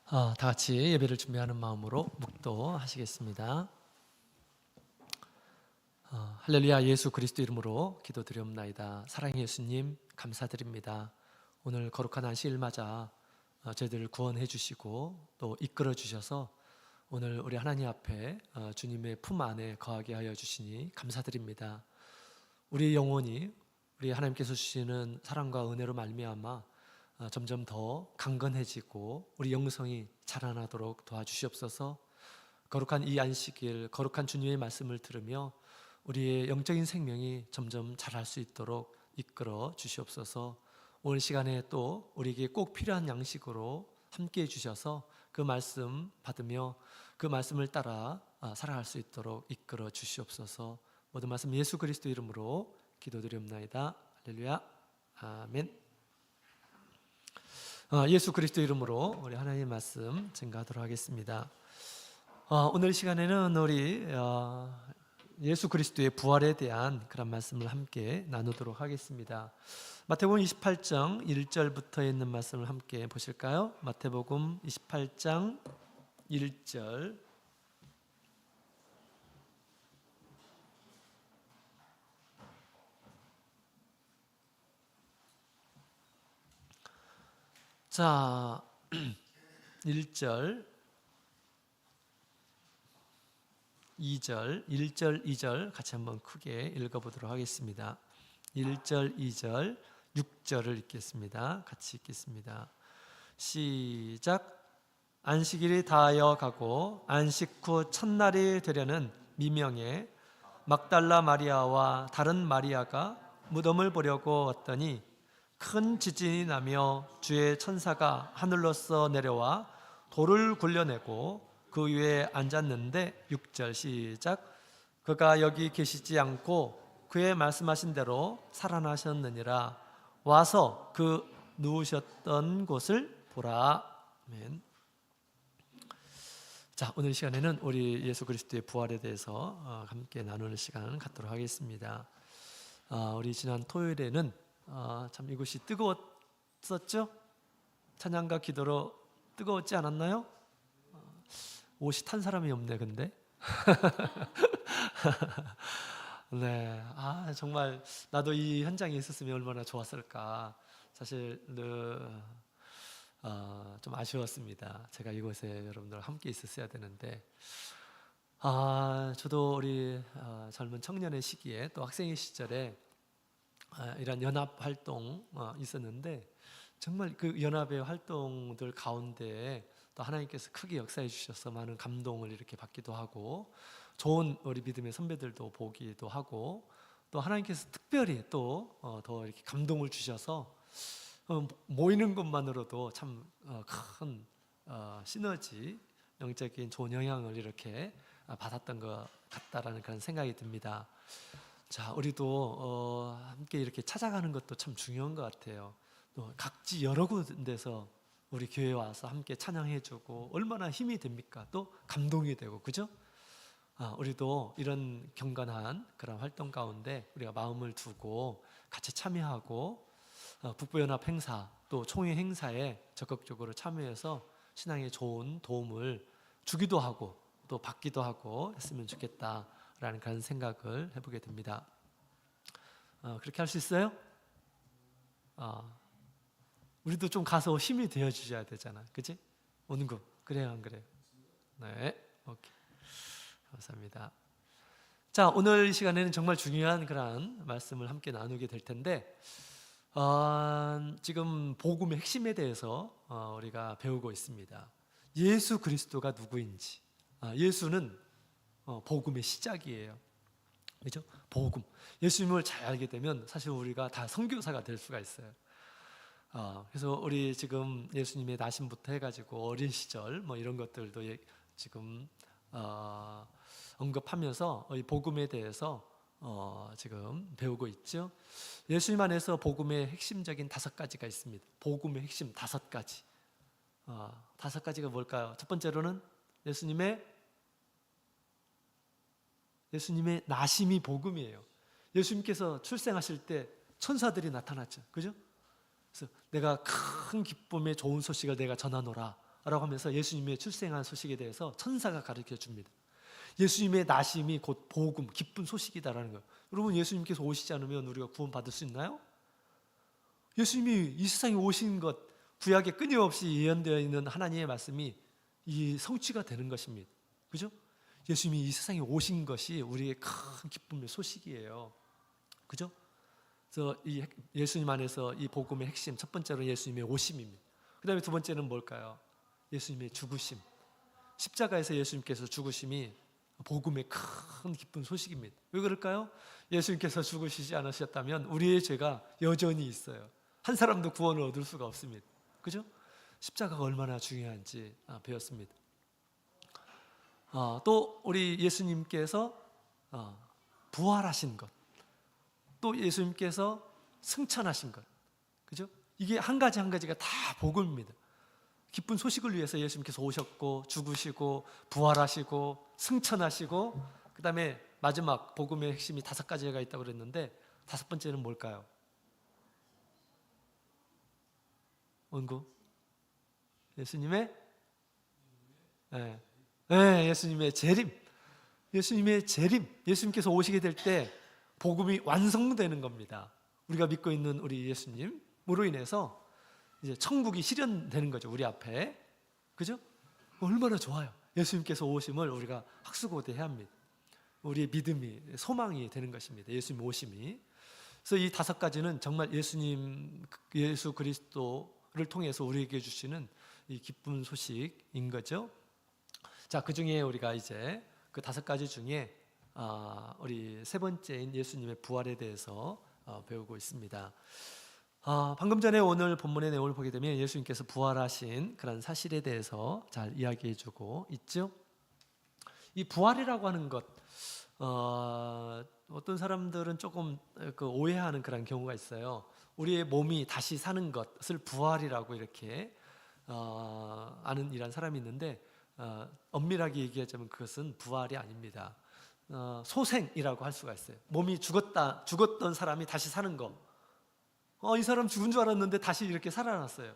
다 같이 예배를 준비하는 마음으로 묵도하시겠습니다. 할렐루야. 예수 그리스도 이름으로 기도드리옵나이다. 사랑의 예수님 감사드립니다. 오늘 거룩한 안식일 맞아 저희들을 구원해 주시고 또 이끌어 주셔서 오늘 우리 하나님 앞에 주님의 품 안에 거하게 하여 주시니 감사드립니다. 우리 영혼이 우리 하나님께서 주시는 사랑과 은혜로 말미암아 점점 더 강건해지고 우리 영성이 자라나도록 도와주시옵소서. 거룩한 이 안식일, 거룩한 주님의 말씀을 들으며 우리의 영적인 생명이 점점 자랄 수 있도록 이끌어 주시옵소서. 오늘 시간에 또 우리에게 꼭 필요한 양식으로 함께해 주셔서 그 말씀 받으며 그 말씀을 따라 살아갈 수 있도록 이끌어 주시옵소서. 모든 말씀 예수 그리스도 이름으로 기도드리옵나이다. 할렐루야. 아멘. 예수 그리스도 이름으로 우리 하나님의 말씀 증거하도록 하겠습니다. 오늘 시간에는 우리 예수 그리스도의 부활에 대한 그런 말씀을 함께 나누도록 하겠습니다. 마태복음 28장 1절부터 있는 말씀을 함께 보실까요? 마태복음 28장 1절. 자, 1절, 2절, 1절, 2절 같이 한번 크게 읽어보도록 하겠습니다. 1절, 2절, 6절을 읽겠습니다. 같이 읽겠습니다. 시작. 안식일이 다하여 가고 안식 후 첫날이 되려는 미명에 막달라 마리아와 다른 마리아가 무덤을 보려고 왔더니 큰 지진이 나며 주의 천사가 하늘로서 내려와 돌을 굴려내고 그 위에 앉았는데 6절 시작. 그가 여기 계시지 않고 그의 말씀하신 대로 살아나셨느니라. 와서 그 누우셨던 곳을 보라. 아멘. 자, 오늘 시간에는 우리 예수 그리스도의 부활에 대해서 함께 나누는 시간을 갖도록 하겠습니다. 우리 지난 토요일에는 참 이곳이 뜨거웠었죠? 찬양과 기도로 뜨거웠지 않았나요? 옷이 탄 사람이 없네 근데. 네, 정말 나도 이 현장에 있었으면 얼마나 좋았을까. 사실 좀 아쉬웠습니다. 제가 이곳에 여러분들 함께 있었어야 되는데 저도 우리 젊은 청년의 시기에 또 학생의 시절에 이런 연합 활동 있었는데 정말 그 연합의 활동들 가운데 또 하나님께서 크게 역사해 주셔서 많은 감동을 이렇게 받기도 하고 좋은 우리 믿음의 선배들도 보기도 하고 또 하나님께서 특별히 또 더 이렇게 감동을 주셔서 모이는 것만으로도 참 큰 시너지 영적인 좋은 영향을 이렇게 받았던 것 같다라는 그런 생각이 듭니다. 자, 우리도 함께 이렇게 찾아가는 것도 참 중요한 것 같아요. 또 각지 여러 군데서 우리 교회에 와서 함께 찬양해주고 얼마나 힘이 됩니까? 또 감동이 되고, 그죠? 우리도 이런 경건한 그런 활동 가운데 우리가 마음을 두고 같이 참여하고 북부연합 행사 또 총회 행사에 적극적으로 참여해서 신앙에 좋은 도움을 주기도 하고 또 받기도 하고 했으면 좋겠다라는 그런 생각을 해보게 됩니다. 그렇게 할 수 있어요? 우리도 좀 가서 힘이 되어 주셔야 되잖아, 그치? 오는 거 그래요, 안 그래요? 네, 오케이, 감사합니다. 자, 오늘 이 시간에는 정말 중요한 그런 말씀을 함께 나누게 될 텐데 지금 복음의 핵심에 대해서 우리가 배우고 있습니다. 예수 그리스도가 누구인지. 예수는 복음의 시작이에요. 그렇죠? 복음. 예수님을 잘 알게 되면 사실 우리가 다 선교사가 될 수가 있어요. 그래서 우리 지금 예수님의 나심부터 해가지고 어린 시절 뭐 이런 것들도 지금 언급하면서 이 복음에 대해서 지금 배우고 있죠. 예수님 안에서 복음의 핵심적인 5가지가 있습니다. 복음의 핵심 5가지. 5가지가 뭘까요? 첫 번째로는 예수님의 나심이 복음이에요. 예수님께서 출생하실 때 천사들이 나타났죠. 그죠? 그래서 내가 큰 기쁨의 좋은 소식을 내가 전하노라 라고 하면서 예수님의 출생한 소식에 대해서 천사가 가르쳐 줍니다. 예수님의 나심이 곧 복음, 기쁜 소식이다라는 거예요. 여러분, 예수님께서 오시지 않으면 우리가 구원받을 수 있나요? 예수님이 이 세상에 오신 것, 구약에 끊임없이 예언되어 있는 하나님의 말씀이 이 성취가 되는 것입니다. 그죠? 예수님이 이 세상에 오신 것이 우리의 큰 기쁨의 소식이에요. 그죠? 그래서 이 예수님 안에서 이 복음의 핵심, 첫 번째로 예수님의 오심입니다. 그 다음에 두 번째는 뭘까요? 예수님의 죽으심. 십자가에서 예수님께서 죽으심이 복음의 큰 기쁜 소식입니다. 왜 그럴까요? 예수님께서 죽으시지 않으셨다면 우리의 죄가 여전히 있어요. 한 사람도 구원을 얻을 수가 없습니다. 그죠? 십자가가 얼마나 중요한지 배웠습니다. 또 우리 예수님께서 부활하신 것, 또 예수님께서 승천하신 것, 그죠? 이게 한 가지 한 가지가 다 복음입니다. 기쁜 소식을 위해서 예수님께서 오셨고 죽으시고 부활하시고 승천하시고, 그 다음에 마지막 복음의 핵심이 5가지가 있다고 그랬는데 5번째는 뭘까요? 원구? 예수님의 예수님의 재림. 예수님의 재림. 예수님께서 오시게 될 때 복음이 완성되는 겁니다. 우리가 믿고 있는 우리 예수님으로 인해서 이제 천국이 실현되는 거죠, 우리 앞에. 그죠? 얼마나 좋아요. 예수님께서 오심을 우리가 학수고대해야 합니다. 우리의 믿음이, 소망이 되는 것입니다. 예수님 오심이. 그래서 이 5가지는 정말 예수 그리스도를 통해서 우리에게 주시는 이 기쁜 소식인 거죠. 자, 그 중에 우리가 이제 그 5가지 중에 우리 3번째인 예수님의 부활에 대해서 배우고 있습니다. 방금 전에 오늘 본문의 내용을 보게 되면 예수님께서 부활하신 그런 사실에 대해서 잘 이야기해주고 있죠. 이 부활이라고 하는 것, 어떤 사람들은 조금 오해하는 그런 경우가 있어요. 우리의 몸이 다시 사는 것을 부활이라고 이렇게 아는 이란 사람이 있는데, 엄밀하게 얘기하자면 그것은 부활이 아닙니다. 소생이라고 할 수가 있어요. 몸이 죽었던 사람이 다시 사는 거. 이 사람 죽은 줄 알았는데 다시 이렇게 살아났어요.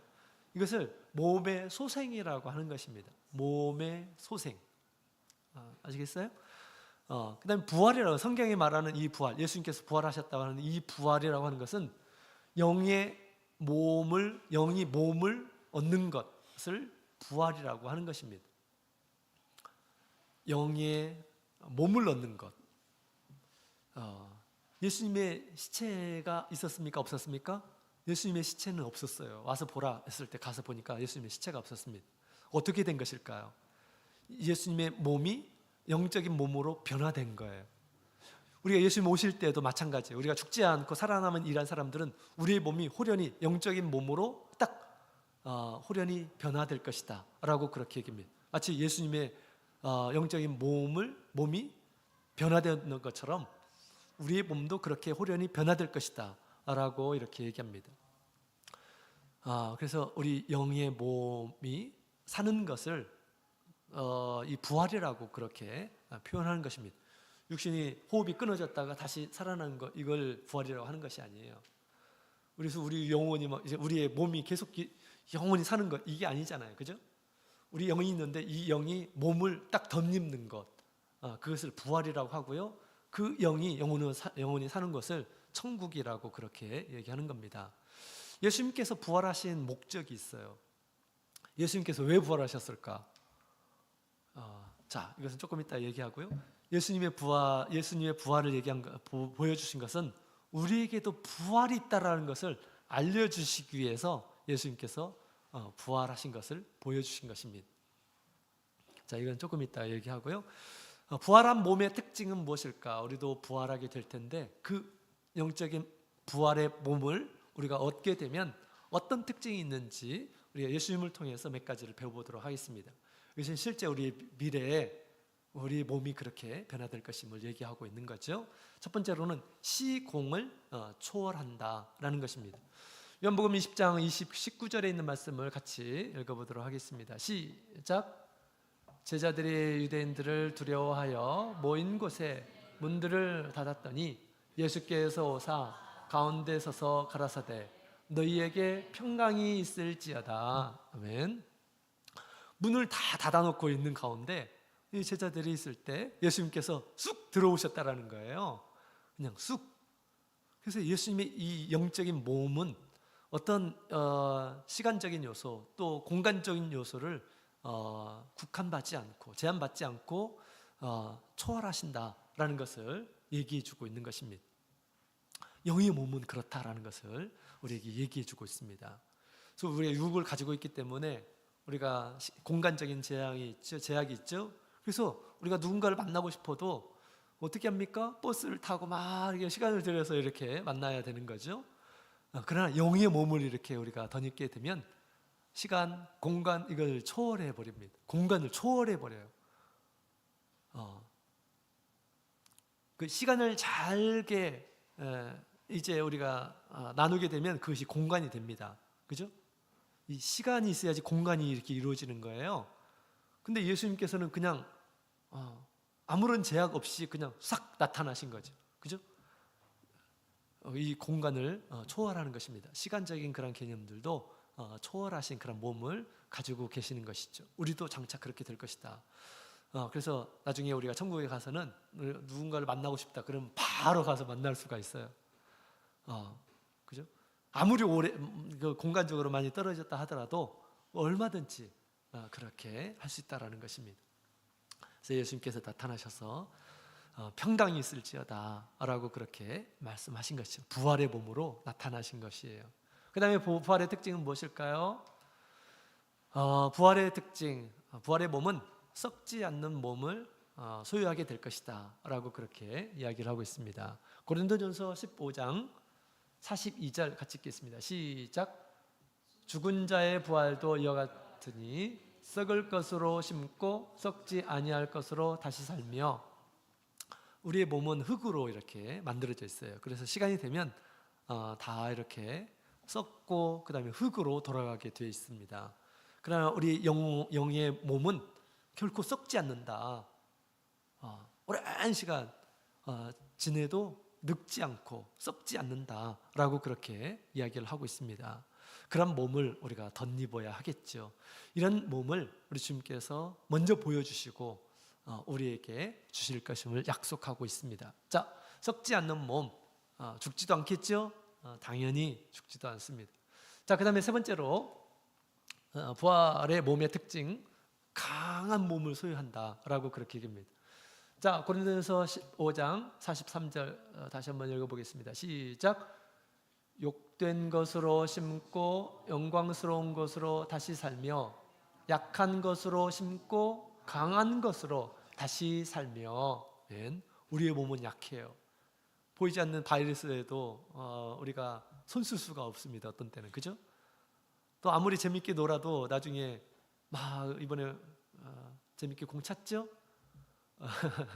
이것을 몸의 소생이라고 하는 것입니다. 몸의 소생. 아시겠어요? 그 다음에 부활이라고, 성경이 말하는 이 부활, 예수님께서 부활하셨다고 하는 이 부활이라고 하는 것은 영이 몸을 얻는 것을 부활이라고 하는 것입니다. 영의 몸을 얻는 것. 예수님의 시체가 있었습니까? 없었습니까? 예수님의 시체는 없었어요. 와서 보라 했을 때 가서 보니까 예수님의 시체가 없었습니다. 어떻게 된 것일까요? 예수님의 몸이 영적인 몸으로 변화된 거예요. 우리가 예수님 오실 때도 마찬가지예요. 우리가 죽지 않고 살아남은 이란 사람들은 우리의 몸이 호련히 영적인 몸으로 딱 호련히 변화될 것이다 라고 그렇게 얘기합니다. 마치 예수님의 영적인 몸이 변화되는 것처럼 우리의 몸도 그렇게 호련히 변화될 것이다 라고 이렇게 얘기합니다. 그래서 우리 영의 몸이 사는 것을 이 부활이라고 그렇게 표현하는 것입니다. 육신이 호흡이 끊어졌다가 다시 살아나는 것, 이걸 부활이라고 하는 것이 아니에요. 그래서 우리 영혼이 이제 우리의 몸이 계속 영원히 사는 것, 이게 아니잖아요. 그죠? 우리 영이 있는데 이 영이 몸을 딱 덧입는 것, 그것을 부활이라고 하고요. 그 영이 영원히 사는 것을 천국이라고 그렇게 얘기하는 겁니다. 예수님께서 부활하신 목적이 있어요. 예수님께서 왜 부활하셨을까? 자, 이것은 조금 이따 얘기하고요. 예수님의 부활을 보여주신 것은 우리에게도 부활이 있다라는 것을 알려주시기 위해서 예수님께서 부활하신 것을 보여주신 것입니다. 자, 이건 조금 이따 얘기하고요. 부활한 몸의 특징은 무엇일까? 우리도 부활하게 될 텐데 그 영적인 부활의 몸을 우리가 얻게 되면 어떤 특징이 있는지 우리가 예수님을 통해서 몇 가지를 배워보도록 하겠습니다. 이것은 실제 우리 미래에 우리 몸이 그렇게 변화될 것임을 얘기하고 있는 거죠. 첫 번째로는 시공을 초월한다라는 것입니다. 요한복음 20장 19절에 있는 말씀을 같이 읽어보도록 하겠습니다. 시작. 제자들이 유대인들을 두려워하여 모인 곳에 문들을 닫았더니 예수께서 오사 가운데 서서 가라사대 너희에게 평강이 있을지어다. 아멘. 문을 다 닫아놓고 있는 가운데 이 제자들이 있을 때 예수님께서 쑥 들어오셨다라는 거예요. 그냥 쑥. 그래서 예수님의 이 영적인 몸은 어떤 시간적인 요소 또 공간적인 요소를 국한받지 않고 제한받지 않고 초월하신다라는 것을 얘기해주고 있는 것입니다. 영의 몸은 그렇다라는 것을 우리에게 얘기해주고 있습니다. 그래서 우리가 육을 가지고 있기 때문에 우리가 공간적인 제약이 있죠. 그래서 우리가 누군가를 만나고 싶어도 어떻게 합니까? 버스를 타고 막 시간을 들여서 이렇게 만나야 되는 거죠. 그러나 영의 몸을 이렇게 우리가 덧입게 되면 시간, 공간 이걸 초월해 버립니다. 공간을 초월해 버려요. 그 시간을 잘게 이제 우리가 나누게 되면 그것이 공간이 됩니다. 그죠? 이 시간이 있어야지 공간이 이렇게 이루어지는 거예요. 근데 예수님께서는 그냥 아무런 제약 없이 그냥 싹 나타나신 거죠. 그죠? 이 공간을 초월하는 것입니다. 시간적인 그런 개념들도 초월하신 그런 몸을 가지고 계시는 것이죠. 우리도 장차 그렇게 될 것이다. 그래서 나중에 우리가 천국에 가서는 누군가를 만나고 싶다. 그러면 바로 가서 만날 수가 있어요. 그죠? 아무리 오래 공간적으로 많이 떨어졌다 하더라도 얼마든지 그렇게 할 수 있다라는 것입니다. 그래서 예수님께서 나타나셔서 평강이 있을지어다라고 그렇게 말씀하신 것이죠. 부활의 몸으로 나타나신 것이에요. 그 다음에 부활의 특징은 무엇일까요? 부활의 특징, 부활의 몸은 썩지 않는 몸을 소유하게 될 것이다 라고 그렇게 이야기를 하고 있습니다. 고린도전서 15장 42절 같이 읽겠습니다. 시작. 죽은 자의 부활도 이와 같으니 썩을 것으로 심고 썩지 아니할 것으로 다시 살며. 우리의 몸은 흙으로 이렇게 만들어져 있어요. 그래서 시간이 되면 다 이렇게 썩고 그 다음에 흙으로 돌아가게 되어 있습니다. 그러나 우리 영의 몸은 결코 썩지 않는다. 오랜 시간 지내도 늙지 않고 썩지 않는다라고 그렇게 이야기를 하고 있습니다. 그런 몸을 우리가 덧입어야 하겠죠. 이런 몸을 우리 주님께서 먼저 보여주시고 우리에게 주실 것임을 약속하고 있습니다. 자, 썩지 않는 몸, 죽지도 않겠죠? 당연히 죽지도 않습니다. 자, 그 다음에 세 번째로 부활의 몸의 특징, 강한 몸을 소유한다라고 그렇게 얘기합니다. 자, 고린도전서 15장 43절 다시 한번 읽어보겠습니다. 시작. 욕된 것으로 심고 영광스러운 것으로 다시 살며 약한 것으로 심고 강한 것으로 다시 살며. 우리의 몸은 약해요. 보이지 않는 바이러스에도 우리가 손쓸 수가 없습니다. 어떤 때는, 그죠? 또 아무리 재밌게 놀아도 나중에 막 이번에 재밌게 공 찼죠?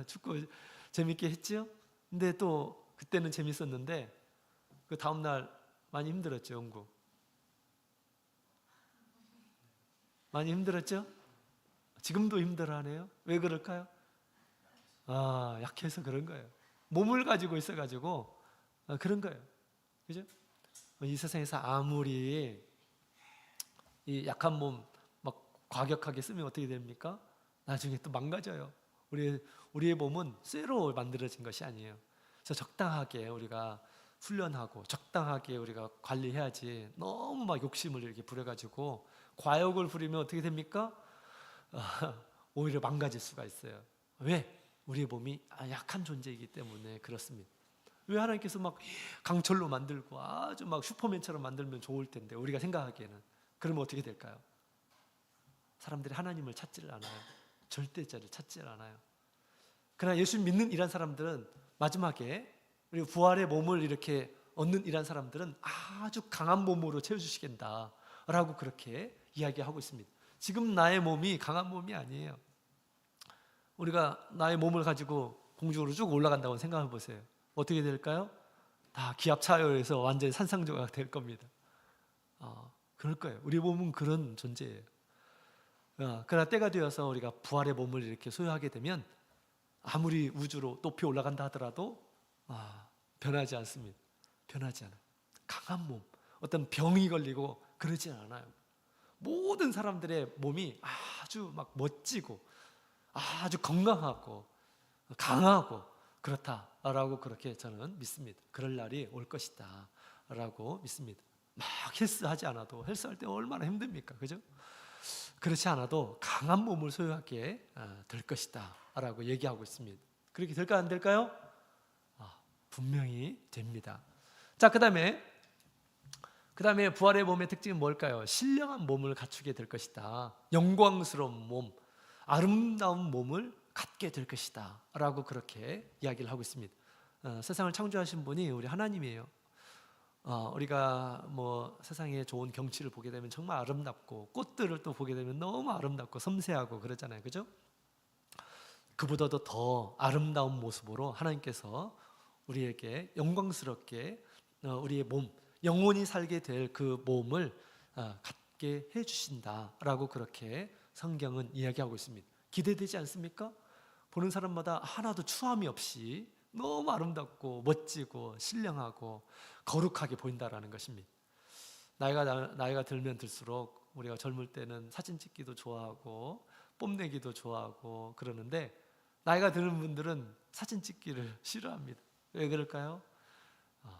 축구 재밌게 했죠? 근데 또 그때는 재밌었는데 그 다음날 많이 힘들었죠. 영국 많이 힘들었죠? 지금도 힘들어하네요. 왜 그럴까요? 약해서 그런 거예요. 몸을 가지고 있어가지고 그런 거예요. 그죠? 이 세상에서 아무리 이 약한 몸 막 과격하게 쓰면 어떻게 됩니까? 나중에 또 망가져요. 우리의 몸은 쇠로 만들어진 것이 아니에요. 그래서 적당하게 우리가 훈련하고 적당하게 우리가 관리해야지 너무 막 욕심을 이렇게 부려가지고 과욕을 부리면 어떻게 됩니까? 오히려 망가질 수가 있어요. 왜? 우리의 몸이 약한 존재이기 때문에 그렇습니다. 왜 하나님께서 막 강철로 만들고 아주 막 슈퍼맨처럼 만들면 좋을 텐데 우리가 생각하기에는 그러면 어떻게 될까요? 사람들이 하나님을 찾지를 않아요. 절대자를 찾지를 않아요. 그러나 예수님 믿는 이런 사람들은 마지막에 우리 부활의 몸을 이렇게 얻는 이런 사람들은 아주 강한 몸으로 채워주시겠다라고 그렇게 이야기하고 있습니다. 지금 나의 몸이 강한 몸이 아니에요. 우리가 나의 몸을 가지고 공중으로 쭉 올라간다고 생각해 보세요. 어떻게 될까요? 다 기압차열에서 완전히 산상조각 될 겁니다. 그럴 거예요. 우리 몸은 그런 존재예요. 그러나 때가 되어서 우리가 부활의 몸을 이렇게 소유하게 되면 아무리 우주로 높이 올라간다 하더라도 변하지 않습니다. 변하지 않아요. 강한 몸, 어떤 병이 걸리고 그러지 않아요. 모든 사람들의 몸이 아주 막 멋지고 아주 건강하고 강하고 그렇다라고 그렇게 저는 믿습니다. 그럴 날이 올 것이다 라고 믿습니다. 막 헬스하지 않아도, 헬스할 때 얼마나 힘듭니까? 그죠? 그렇지 않아도 강한 몸을 소유하게 될 것이다 라고 얘기하고 있습니다. 그렇게 될까 안 될까요? 분명히 됩니다. 자, 그 다음에 부활의 몸의 특징은 뭘까요? 신령한 몸을 갖추게 될 것이다. 영광스러운 몸, 아름다운 몸을 갖게 될 것이다 라고 그렇게 이야기를 하고 있습니다. 세상을 창조하신 분이 우리 하나님이에요. 우리가 뭐 세상에 좋은 경치를 보게 되면 정말 아름답고, 꽃들을 또 보게 되면 너무 아름답고 섬세하고 그러잖아요. 그죠? 그보다도 더 아름다운 모습으로 하나님께서 우리에게 영광스럽게 우리의 몸, 영원히 살게 될 그 몸을 갖게 해주신다라고 그렇게 성경은 이야기하고 있습니다. 기대되지 않습니까? 보는 사람마다 하나도 추함이 없이 너무 아름답고 멋지고 신령하고 거룩하게 보인다라는 것입니다. 나이가 들면 들수록 우리가 젊을 때는 사진 찍기도 좋아하고 뽐내기도 좋아하고 그러는데, 나이가 드는 분들은 사진 찍기를 싫어합니다. 왜 그럴까요?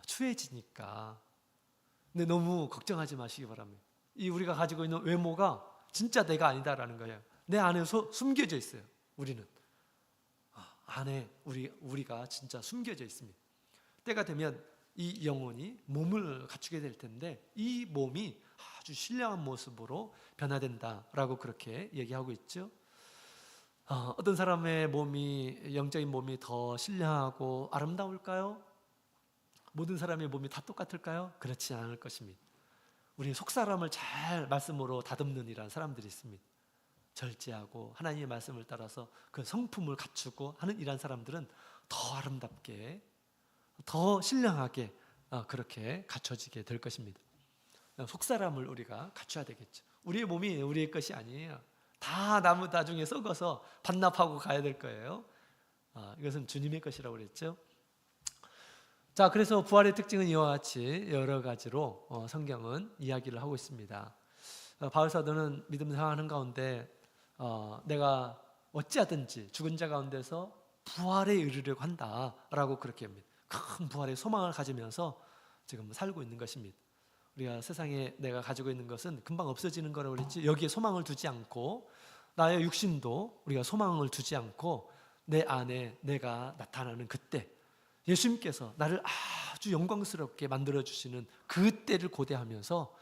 추해지니까. 근데 너무 걱정하지 마시기 바랍니다. 이 우리가 가지고 있는 외모가 진짜 내가 아니다라는 거예요. 내 안에 숨겨져 있어요. 우리는 안에 우리가 진짜 숨겨져 있습니다. 때가 되면 이 영혼이 몸을 갖추게 될 텐데, 이 몸이 아주 신령한 모습으로 변화된다라고 그렇게 얘기하고 있죠. 어떤 사람의 몸이, 영적인 몸이 더 신령하고 아름다울까요? 모든 사람의 몸이 다 똑같을까요? 그렇지 않을 것입니다. 우리 속사람을 잘 말씀으로 다듬는 이란 사람들이 있습니다. 절제하고 하나님의 말씀을 따라서 그 성품을 갖추고 하는 이란 사람들은 더 아름답게, 더 신령하게 그렇게 갖춰지게 될 것입니다. 속사람을 우리가 갖춰야 되겠죠. 우리의 몸이 우리의 것이 아니에요. 다 나중에 썩어서 반납하고 가야 될 거예요. 이것은 주님의 것이라고 그랬죠. 자, 그래서 부활의 특징은 이와 같이 여러 가지로 성경은 이야기를 하고 있습니다. 바울 사도는 믿음 생활하는 가운데 내가 어찌하든지 죽은 자 가운데서 부활에 이르려고 한다라고 그렇게 합니다. 큰 부활의 소망을 가지면서 지금 살고 있는 것입니다. 우리가 세상에 내가 가지고 있는 것은 금방 없어지는 거라고 그랬지, 여기에 소망을 두지 않고, 나의 육신도 우리가 소망을 두지 않고 내 안에 내가 나타나는 그때, 예수님께서 나를 아주 영광스럽게 만들어주시는 그때를 고대하면서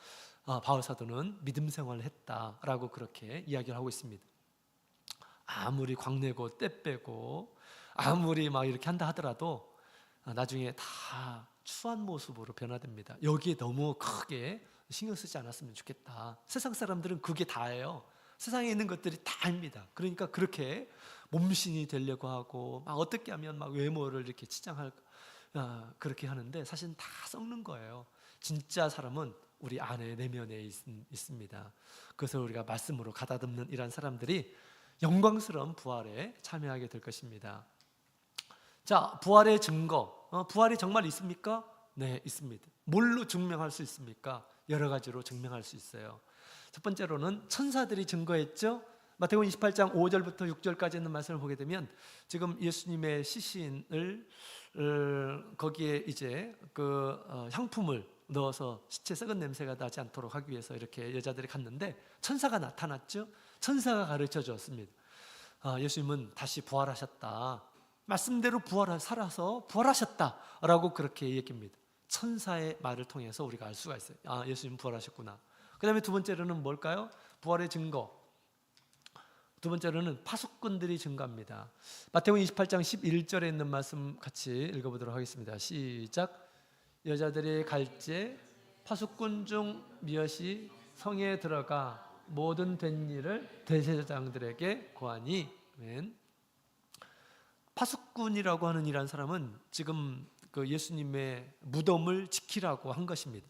바울 사도는 믿음 생활을 했다라고 그렇게 이야기를 하고 있습니다. 아무리 광내고 때 빼고 아무리 막 이렇게 한다 하더라도 나중에 다 추한 모습으로 변화됩니다. 여기에 너무 크게 신경 쓰지 않았으면 좋겠다. 세상 사람들은 그게 다예요. 세상에 있는 것들이 다입니다. 그러니까 그렇게 몸신이 되려고 하고 막 어떻게 하면 막 외모를 이렇게 치장할 그렇게 하는데, 사실은 다 썩는 거예요. 진짜 사람은 우리 안에, 내면에 있습니다. 그래서 우리가 말씀으로 가다듬는 이런 사람들이 영광스러운 부활에 참여하게 될 것입니다. 자, 부활의 증거. 부활이 정말 있습니까? 네, 있습니다. 뭘로 증명할 수 있습니까? 여러 가지로 증명할 수 있어요. 첫 번째로는 천사들이 증거했죠. 마태복음 28장 5절부터 6절까지 있는 말씀을 보게 되면, 지금 예수님의 시신을 거기에 이제 그 향품을 넣어서 시체 썩은 냄새가 나지 않도록 하기 위해서 이렇게 여자들이 갔는데, 천사가 나타났죠. 천사가 가르쳐 주었습니다. 예수님은 다시 부활하셨다. 말씀대로 살아서 부활하셨다라고 그렇게 얘기합니다. 천사의 말을 통해서 우리가 알 수가 있어요. 예수님 부활하셨구나. 그 다음에 두 번째로는 뭘까요? 부활의 증거. 두 번째로는 파수꾼들이 증거합니다. 마태복음 28장 11절에 있는 말씀 같이 읽어보도록 하겠습니다. 시작. 여자들이 갈제 파수꾼 중 몇이 성에 들어가 모든 된 일을 대제사장들에게 고하니. 아멘. 파수꾼이라고 하는 이란 사람은 지금 그 예수님의 무덤을 지키라고 한 것입니다.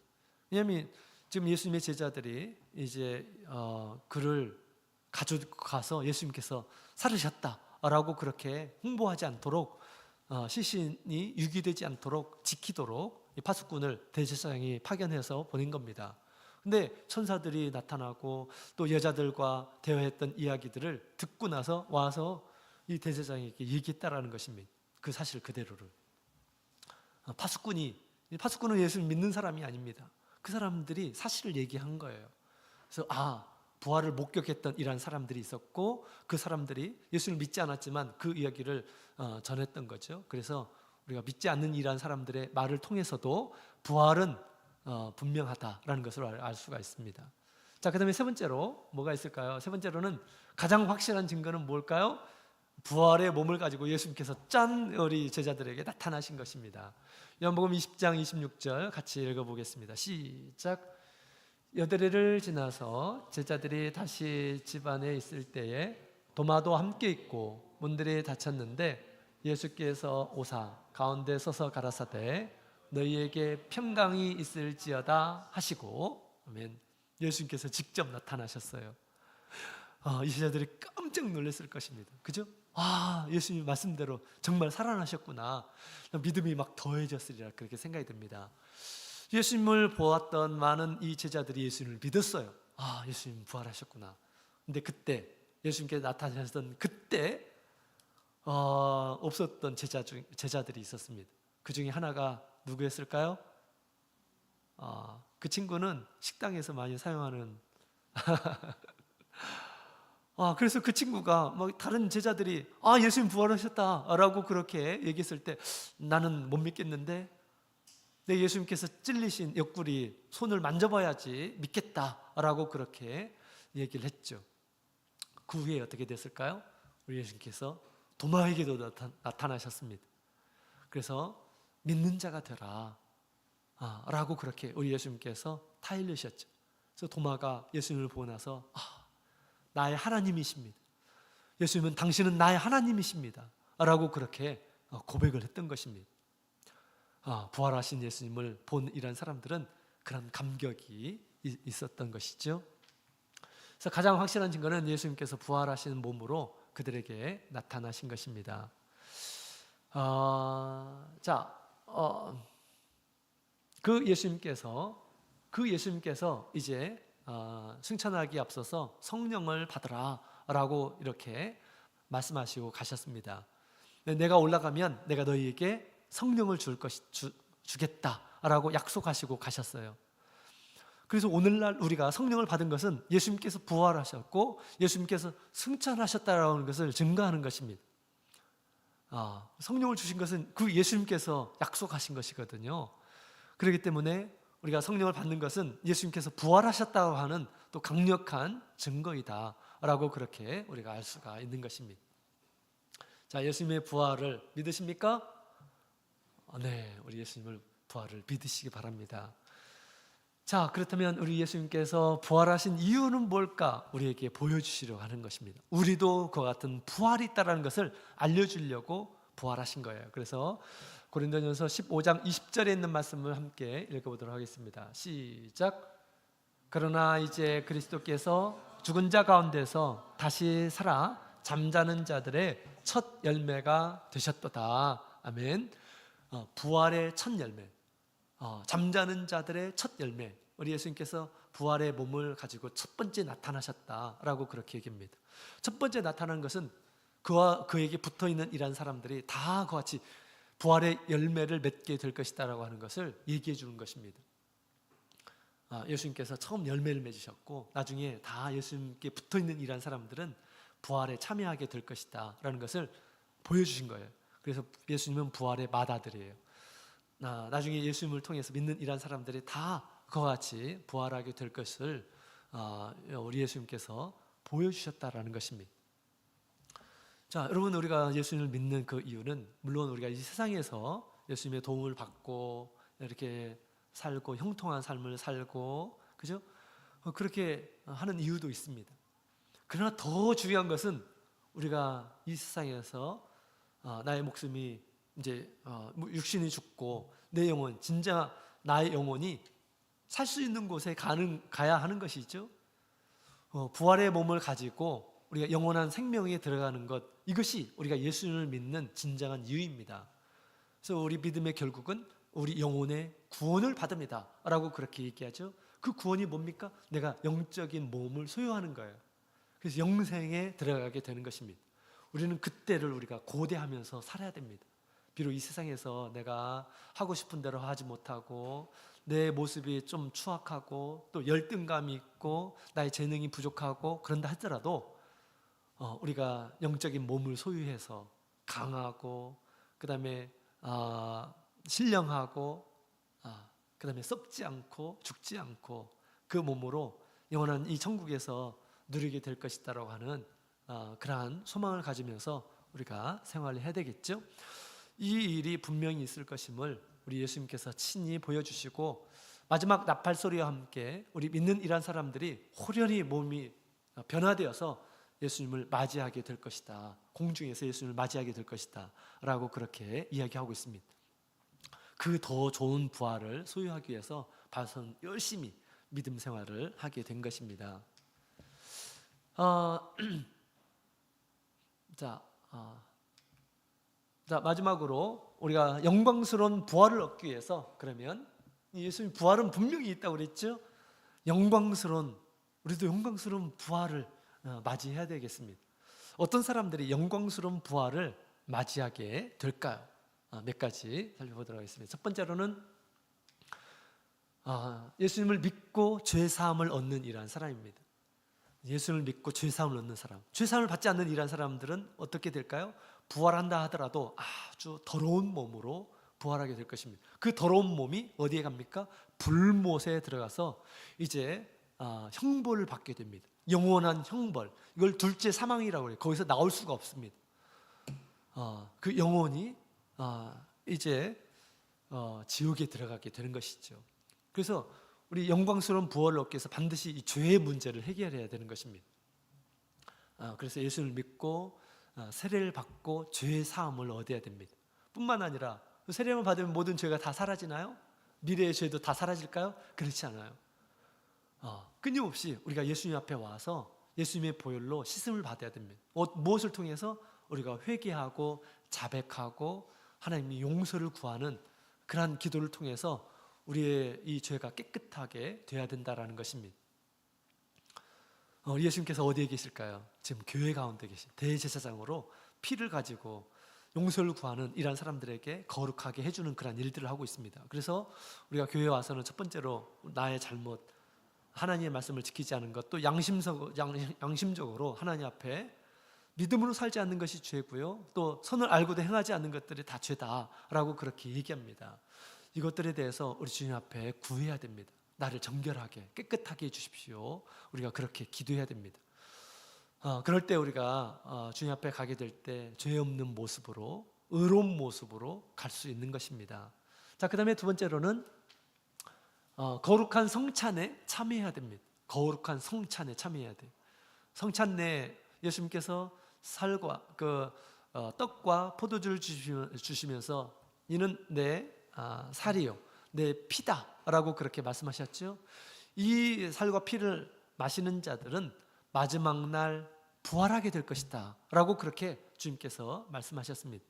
왜냐하면 지금 예수님의 제자들이 이제 그를 가져가서 예수님께서 살으셨다라고 그렇게 홍보하지 않도록, 시신이 유기되지 않도록 지키도록 이 파수꾼을 대제사장이 파견해서 보낸 겁니다. 근데 천사들이 나타나고 또 여자들과 대화했던 이야기들을 듣고 나서 와서 이 대제사장에게 얘기했다라는 것입니다. 그 사실 그대로를. 파수꾼은 예수를 믿는 사람이 아닙니다. 그 사람들이 사실을 얘기한 거예요. 그래서 부활을 목격했던 이러한 사람들이 있었고 그 사람들이 예수를 믿지 않았지만 그 이야기를 전했던 거죠. 그래서 우리가 믿지 않는 이러한 사람들의 말을 통해서도 부활은 분명하다라는 것을 알 수가 있습니다. 자, 그 다음에 세 번째로 뭐가 있을까요? 세 번째로는 가장 확실한 증거는 뭘까요? 부활의 몸을 가지고 예수님께서 우리 제자들에게 나타나신 것입니다. 요한복음 20장 26절 같이 읽어보겠습니다. 시작. 여드레를 지나서 제자들이 다시 집 안에 있을 때에 도마도 함께 있고 문들이 닫혔는데 예수께서 오사 가운데 서서 가라사대 너희에게 평강이 있을지어다 하시고, 아멘. 예수님께서 직접 나타나셨어요. 이 제자들이 깜짝 놀랐을 것입니다. 그죠? 예수님 말씀대로 정말 살아나셨구나. 믿음이 막 더해졌으리라 그렇게 생각이 듭니다. 예수님을 보았던 많은 이 제자들이 예수님을 믿었어요. 예수님 부활하셨구나. 근데 그때 예수님께 나타나셨던 그때 없었던 제자들이 있었습니다. 그 중에 하나가 누구였을까요? 그 친구는 식당에서 많이 사용하는 그래서 그 친구가 다른 제자들이 예수님 부활하셨다라고 그렇게 얘기했을 때 나는 못 믿겠는데 내 예수님께서 찔리신 옆구리 손을 만져봐야지 믿겠다라고 그렇게 얘기를 했죠. 그 후에 어떻게 됐을까요? 우리 예수님께서 도마에게도 나타나셨습니다. 그래서 믿는 자가 되라 라고 그렇게 우리 예수님께서 타일르셨죠. 그래서 도마가 예수님을 보고 나서 나의 하나님이십니다. 예수님은 당신은 나의 하나님이십니다 라고 그렇게 고백을 했던 것입니다. 부활하신 예수님을 본 이런 사람들은 그런 감격이 있었던 것이죠. 그래서 가장 확실한 증거는 예수님께서 부활하신 몸으로 그들에게 나타나신 것입니다. 그 예수님께서 이제 승천하기 앞서서 성령을 받으라라고 이렇게 말씀하시고 가셨습니다. 내가 올라가면 내가 너희에게 성령을 주겠다라고 약속하시고 가셨어요. 그래서 오늘날 우리가 성령을 받은 것은 예수님께서 부활하셨고 예수님께서 승천하셨다라는 것을 증거하는 것입니다. 성령을 주신 것은 그 예수님께서 약속하신 것이거든요. 그렇기 때문에 우리가 성령을 받는 것은 예수님께서 부활하셨다고 하는 또 강력한 증거이다라고 그렇게 우리가 알 수가 있는 것입니다. 자, 예수님의 부활을 믿으십니까? 네, 우리 예수님을 부활을 믿으시기 바랍니다. 자, 그렇다면 우리 예수님께서 부활하신 이유는 뭘까? 우리에게 보여주시려고 하는 것입니다. 우리도 그와 같은 부활이 있다는 것을 알려주려고 부활하신 거예요. 그래서 고린도전서 15장 20절에 있는 말씀을 함께 읽어보도록 하겠습니다. 시작. 그러나 이제 그리스도께서 죽은 자 가운데서 다시 살아 잠자는 자들의 첫 열매가 되셨도다. 아멘. 부활의 첫 열매, 잠자는 자들의 첫 열매. 우리 예수님께서 부활의 몸을 가지고 첫 번째 나타나셨다라고 그렇게 얘기합니다. 첫 번째 나타난 것은 그와 그에게 붙어있는 이런 사람들이 다 그와 같이 부활의 열매를 맺게 될 것이다라고 하는 것을 얘기해 주는 것입니다. 예수님께서 처음 열매를 맺으셨고 나중에 다 예수님께 붙어있는 이런 사람들은 부활에 참여하게 될 것이다라는 것을 보여주신 거예요. 그래서 예수님은 부활의 맏아들이에요. 나중에 예수님을 통해서 믿는 이런 사람들이 다 그와 같이 부활하게 될 것을 우리 예수님께서 보여주셨다라는 것입니다. 자, 여러분, 우리가 예수님을 믿는 그 이유는 물론 우리가 이 세상에서 예수님의 도움을 받고 이렇게 살고 형통한 삶을 살고, 그죠? 그렇게 하는 이유도 있습니다. 그러나 더 중요한 것은 우리가 이 세상에서 나의 목숨이 이제 육신이 죽고 내 영혼, 진짜 나의 영혼이 살 수 있는 곳에 가야 하는 것이죠. 부활의 몸을 가지고 우리가 영원한 생명에 들어가는 것, 이것이 우리가 예수님을 믿는 진정한 이유입니다. 그래서 우리 믿음의 결국은 우리 영혼의 구원을 받습니다 라고 그렇게 얘기하죠. 그 구원이 뭡니까? 내가 영적인 몸을 소유하는 거예요. 그래서 영생에 들어가게 되는 것입니다. 우리는 그때를 우리가 고대하면서 살아야 됩니다. 비록 이 세상에서 내가 하고 싶은 대로 하지 못하고 내 모습이 좀 추악하고 또 열등감이 있고 나의 재능이 부족하고 그런다 하더라도 우리가 영적인 몸을 소유해서 강하고 그 다음에 신령하고 그 다음에 썩지 않고 죽지 않고 그 몸으로 영원한 이 천국에서 누리게 될 것이다라고 하는 그러한 소망을 가지면서 우리가 생활을 해야 되겠죠. 이 일이 분명히 있을 것임을 우리 예수님께서 친히 보여주시고 마지막 나팔 소리와 함께 우리 믿는 이란 사람들이 호련히 몸이 변화되어서 예수님을 맞이하게 될 것이다. 공중에서 예수님을 맞이하게 될 것이다 라고 그렇게 이야기하고 있습니다. 그 더 좋은 부활을 소유하기 위해서 바울은 열심히 믿음 생활을 하게 된 것입니다. 자, 마지막으로 우리가 영광스러운 부활을 얻기 위해서 그러면 예수님 부활은 분명히 있다고 그랬죠? 우리도 영광스러운 부활을 맞이해야 되겠습니다. 어떤 사람들이 영광스러운 부활을 맞이하게 될까요? 몇 가지 살펴보도록 하겠습니다. 첫 번째로는 예수님을 믿고 죄사함을 얻는 이러한 사람입니다. 예수를 믿고 죄사함을 얻는 사람, 죄사함을 받지 않는 이러한 사람들은 어떻게 될까요? 부활한다 하더라도 아주 더러운 몸으로 부활하게 될 것입니다. 그 더러운 몸이 어디에 갑니까? 불못에 들어가서 이제 형벌을 받게 됩니다. 영원한 형벌, 이걸 둘째 사망이라고 해요. 거기서 나올 수가 없습니다. 그 영혼이 이제 지옥에 들어가게 되는 것이죠. 그래서 우리 영광스러운 부활을 얻기 위해서 반드시 이 죄의 문제를 해결해야 되는 것입니다. 그래서 예수를 믿고 세례를 받고 죄의 사함을 얻어야 됩니다. 뿐만 아니라 세례만 받으면 모든 죄가 다 사라지나요? 미래의 죄도 다 사라질까요? 그렇지 않아요. 끊임없이 우리가 예수님 앞에 와서 예수님의 보혈로 씻음을 받아야 됩니다. 무엇을 통해서? 우리가 회개하고 자백하고 하나님이 용서를 구하는 그러한 기도를 통해서 우리의 이 죄가 깨끗하게 돼야 된다는 것입니다. 예수님께서 어디에 계실까요? 지금 교회 가운데 계신 대제사장으로 피를 가지고 용서를 구하는 이런 사람들에게 거룩하게 해주는 그런 일들을 하고 있습니다. 그래서 우리가 교회에 와서는 첫 번째로 나의 잘못, 하나님의 말씀을 지키지 않은 것, 또 양심적으로 하나님 앞에 믿음으로 살지 않는 것이 죄고요, 또 선을 알고도 행하지 않는 것들이 다 죄다라고 그렇게 얘기합니다. 이것들에 대해서 우리 주님 앞에 구해야 됩니다. 나를 정결하게 깨끗하게 해주십시오. 우리가 그렇게 기도해야 됩니다. 그럴 때 우리가 주님 앞에 가게 될 때 죄 없는 모습으로, 의로운 모습으로 갈 수 있는 것입니다. 자, 그 다음에 두 번째로는 거룩한 성찬에 참여해야 됩니다. 거룩한 성찬에 참여해야 돼요. 성찬에 예수님께서 살과 떡과 포도주를 주시면서 이는 내 살이요 내 피다라고 그렇게 말씀하셨죠. 이 살과 피를 마시는 자들은 마지막 날 부활하게 될 것이다 라고 그렇게 주님께서 말씀하셨습니다.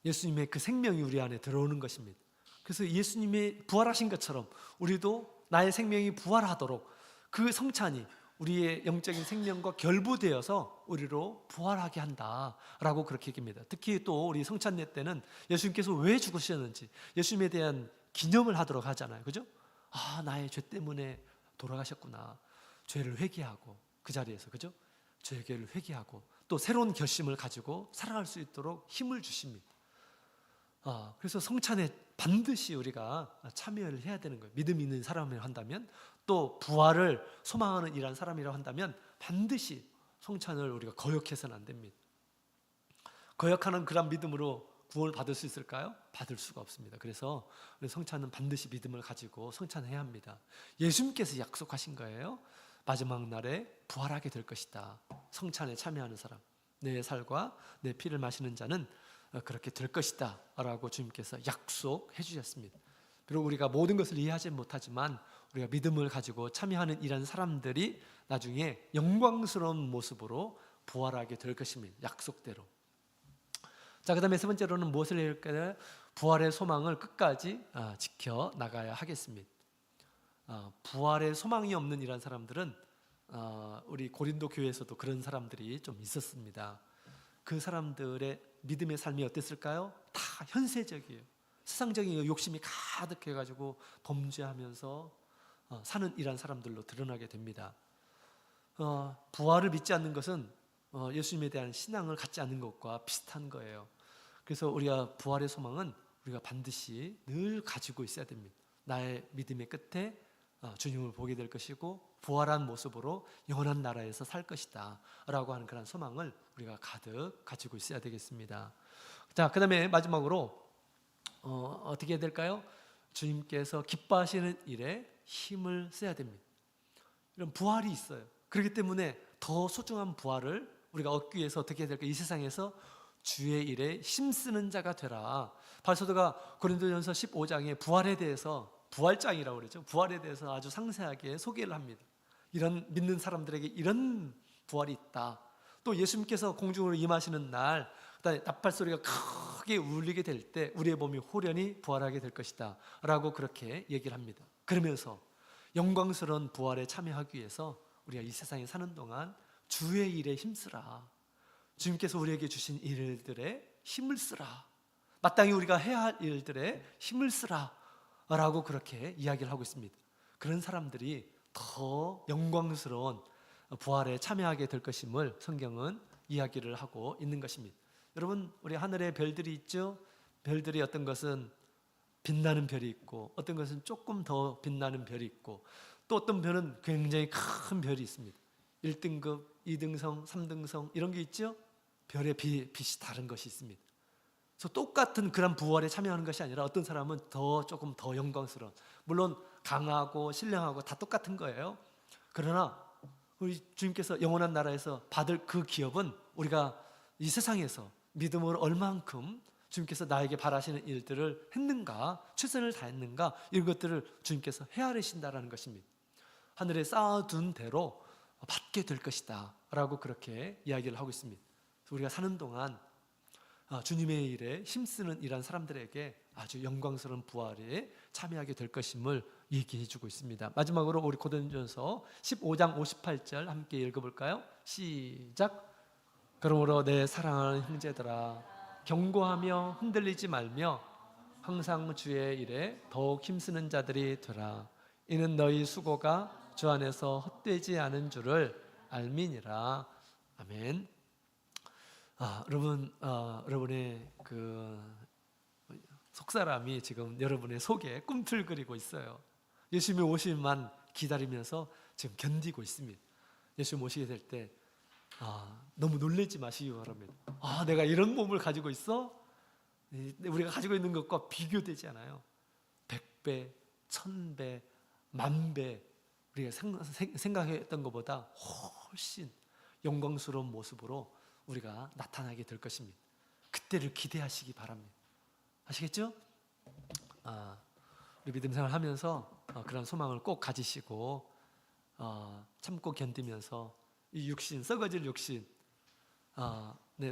예수님의 그 생명이 우리 안에 들어오는 것입니다. 그래서 예수님의 부활하신 것처럼 우리도 나의 생명이 부활하도록 그 성찬이 우리의 영적인 생명과 결부되어서 우리로 부활하게 한다라고 그렇게 얘기합니다. 특히 또 우리 성찬례 때는 예수님께서 왜 죽으셨는지 예수님에 대한 기념을 하도록 하잖아요. 그죠? 나의 죄 때문에 돌아가셨구나. 죄를 회개하고 그 자리에서, 그죠? 죄를 회개하고 또 새로운 결심을 가지고 살아갈 수 있도록 힘을 주십니다. 그래서 성찬에 반드시 우리가 참여를 해야 되는 거예요. 믿음 있는 사람이라 한다면, 또 부활을 소망하는 이런 사람이라 한다면 반드시 성찬을 우리가 거역해서는 안 됩니다. 거역하는 그런 믿음으로 구원을 받을 수 있을까요? 받을 수가 없습니다. 그래서 우리 성찬은 반드시 믿음을 가지고 성찬해야 합니다. 예수님께서 약속하신 거예요. 마지막 날에 부활하게 될 것이다. 성찬에 참여하는 사람, 내 살과 내 피를 마시는 자는 그렇게 될 것이다 라고 주님께서 약속해 주셨습니다. 비록 우리가 모든 것을 이해하지 못하지만 우리가 믿음을 가지고 참여하는 이런 사람들이 나중에 영광스러운 모습으로 부활하게 될 것입니다. 약속대로. 자, 그 다음에 세 번째로는 무엇을 해야 할까요? 부활의 소망을 끝까지 지켜나가야 하겠습니다. 부활의 소망이 없는 이런 사람들은 우리 고린도 교회에서도 그런 사람들이 좀 있었습니다. 그 사람들의 믿음의 삶이 어땠을까요? 다 현세적이에요. 세상적인 욕심이 가득해가지고 범죄하면서 사는 이런 사람들로 드러나게 됩니다. 부활을 믿지 않는 것은 예수님에 대한 신앙을 갖지 않는 것과 비슷한 거예요. 그래서 우리가 부활의 소망은 우리가 반드시 늘 가지고 있어야 됩니다. 나의 믿음의 끝에 주님을 보게 될 것이고 부활한 모습으로 영원한 나라에서 살 것이다 라고 하는 그런 소망을 우리가 가득 가지고 있어야 되겠습니다. 자, 그 다음에 마지막으로 어떻게 해야 될까요? 주님께서 기뻐하시는 일에 힘을 써야 됩니다. 이런 부활이 있어요. 그렇기 때문에 더 소중한 부활을 우리가 얻기 위해서 어떻게 해야 될까요? 이 세상에서 주의 일에 힘쓰는 자가 되라. 바울사도가 고린도전서 15장에 부활에 대해서, 부활장이라고 그러죠. 부활에 대해서 아주 상세하게 소개를 합니다. 이런 믿는 사람들에게 이런 부활이 있다. 또 예수님께서 공중으로 임하시는 날, 그다음에 나팔 소리가 크게 울리게 될 때 우리의 몸이 호련히 부활하게 될 것이다 라고 그렇게 얘기를 합니다. 그러면서 영광스러운 부활에 참여하기 위해서 우리가 이 세상에 사는 동안 주의 일에 힘쓰라. 주님께서 우리에게 주신 일들에 힘을 쓰라. 마땅히 우리가 해야 할 일들에 힘을 쓰라 라고 그렇게 이야기를 하고 있습니다. 그런 사람들이 더 영광스러운 부활에 참여하게 될 것임을 성경은 이야기를 하고 있는 것입니다. 여러분, 우리 하늘에 별들이 있죠? 별들이 어떤 것은 빛나는 별이 있고 어떤 것은 조금 더 빛나는 별이 있고 또 어떤 별은 굉장히 큰 별이 있습니다. 1등급, 2등성, 3등성 이런 게 있죠? 별의 빛이 다른 것이 있습니다. 그래서 똑같은 그런 부활에 참여하는 것이 아니라 어떤 사람은 조금 더 영광스러운, 물론 강하고 신령하고 다 똑같은 거예요. 그러나 우리 주님께서 영원한 나라에서 받을 그 기업은 우리가 이 세상에서 믿음으로 얼만큼 주님께서 나에게 바라시는 일들을 했는가, 최선을 다했는가, 이런 것들을 주님께서 헤아리신다라는 것입니다. 하늘에 쌓아둔 대로 받게 될 것이다 라고 그렇게 이야기를 하고 있습니다. 우리가 사는 동안 주님의 일에 힘쓰는 이런 사람들에게 아주 영광스러운 부활에 참여하게 될 것임을 얘기해 주고 있습니다. 마지막으로 우리 고린도전서 15장 58절 함께 읽어볼까요? 시작. 그러므로 내 사랑하는 형제들아, 경고하며 흔들리지 말며 항상 주의 일에 더욱 힘쓰는 자들이 되라. 이는 너희 수고가 주 안에서 헛되지 않은 줄을 알미니라. 아멘. 여러분의 그 속사람이 지금 여러분의 속에 꿈틀거리고 있어요. 예수님의 오심만 기다리면서 지금 견디고 있습니다. 예수님 오시게 될 때 너무 놀라지 마시기 바랍니다. 내가 이런 몸을 가지고 있어? 우리가 가지고 있는 것과 비교되지 않아요. 100배, 1000배, 10,000배 우리가 생각했던 것보다 훨씬 영광스러운 모습으로 우리가 나타나게 될 것입니다. 그때를 기대하시기 바랍니다. 아시겠죠? 우리 믿음 생활 하면서 그런 소망을 꼭 가지시고 참고 견디면서 이 육신, 썩어질 육신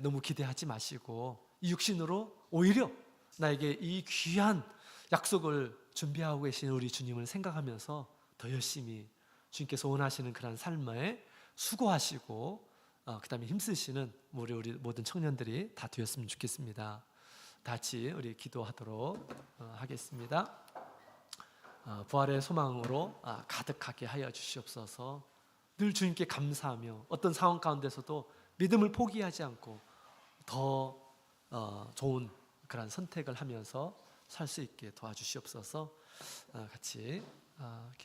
너무 기대하지 마시고 이 육신으로 오히려 나에게 이 귀한 약속을 준비하고 계신 우리 주님을 생각하면서 더 열심히 주님께서 원하시는 그런 삶에 수고하시고 그 다음에 힘쓰시는 우리 모든 청년들이 다 되었으면 좋겠습니다. 같이 우리 기도하도록 하겠습니다. 부활의 소망으로 가득하게 하여 주시옵소서. 늘 주님께 감사하며 어떤 상황 가운데서도 믿음을 포기하지 않고 더 좋은 그런 선택을 하면서 살 수 있게 도와주시옵소서. 같이 기도